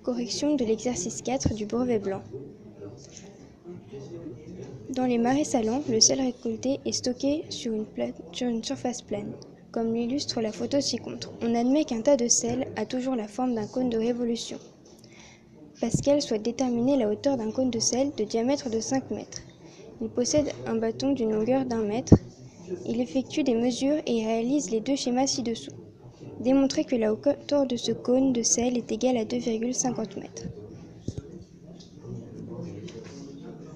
Correction de l'exercice 4 du brevet blanc. Dans les marais salants, le sel récolté est stocké sur une surface plane, comme l'illustre la photo ci-contre. On admet qu'un tas de sel a toujours la forme d'un cône de révolution. Pascal souhaite déterminer la hauteur d'un cône de sel de diamètre de 5 mètres. Il possède un bâton d'une longueur d'1 mètre. Il effectue des mesures et réalise les deux schémas ci-dessous. Démontrer que la hauteur de ce cône de sel est égale à 2,50 mètres.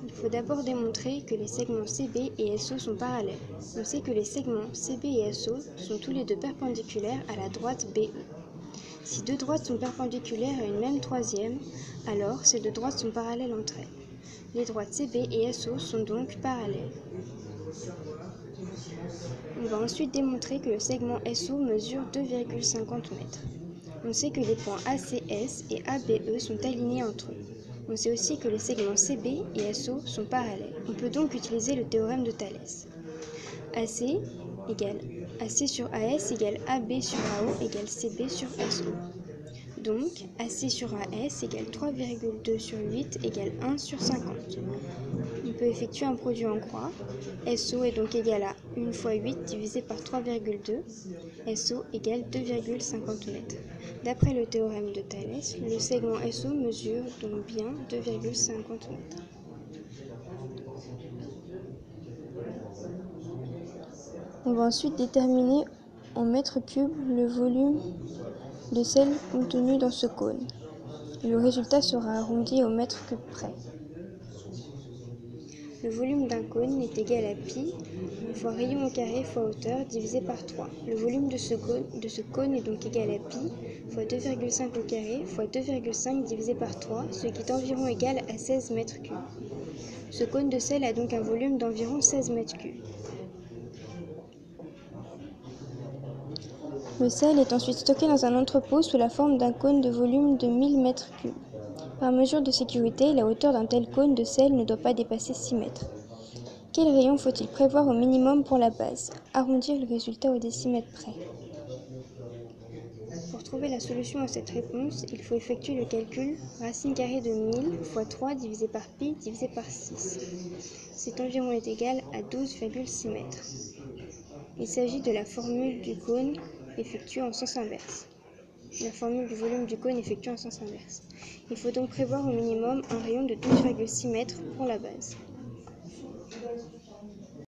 Il faut d'abord démontrer que les segments CB et SO sont parallèles. On sait que les segments CB et SO sont tous les deux perpendiculaires à la droite BE. Si deux droites sont perpendiculaires à une même troisième, alors ces deux droites sont parallèles entre elles. Les droites CB et SO sont donc parallèles. On va ensuite démontrer que le segment SO mesure 2,50 mètres. On sait que les points ACS et ABE sont alignés entre eux. On sait aussi que les segments CB et SO sont parallèles. On peut donc utiliser le théorème de Thalès. AC égale AC sur AS égale AB sur AO égale CB sur SO. Donc, AC sur AS égale 3,2 sur 8 égale 1 sur 50. On peut effectuer un produit en croix. SO est donc égal à 1 fois 8 divisé par 3,2. SO égale 2,50 mètres. D'après le théorème de Thalès, le segment SO mesure donc bien 2,50 mètres. On va ensuite déterminer en mètres cubes le volume de sel contenu dans ce cône. Le résultat sera arrondi au mètre cube près. Le volume d'un cône est égal à pi fois rayon au carré fois hauteur divisé par 3. Le volume de ce cône est donc égal à pi fois 2,5 au carré fois 2,5 divisé par 3, ce qui est environ égal à 16 mètres cubes. Ce cône de sel a donc un volume d'environ 16 mètres cubes. Le sel est ensuite stocké dans un entrepôt sous la forme d'un cône de volume de 1000 mètres cubes. Par mesure de sécurité, la hauteur d'un tel cône de sel ne doit pas dépasser 6 mètres. Quel rayon faut-il prévoir au minimum pour la base? Arrondir le résultat au décimètre près. Pour trouver la solution à cette réponse, il faut effectuer le calcul racine carrée de 1000 fois 3 divisé par pi divisé par 6. Cet environ est égal à 12,6 mètres. Il s'agit de la formule du cône effectuée en sens inverse. La formule du volume du cône effectuée en sens inverse. Il faut donc prévoir au minimum un rayon de 12,6 mètres pour la base.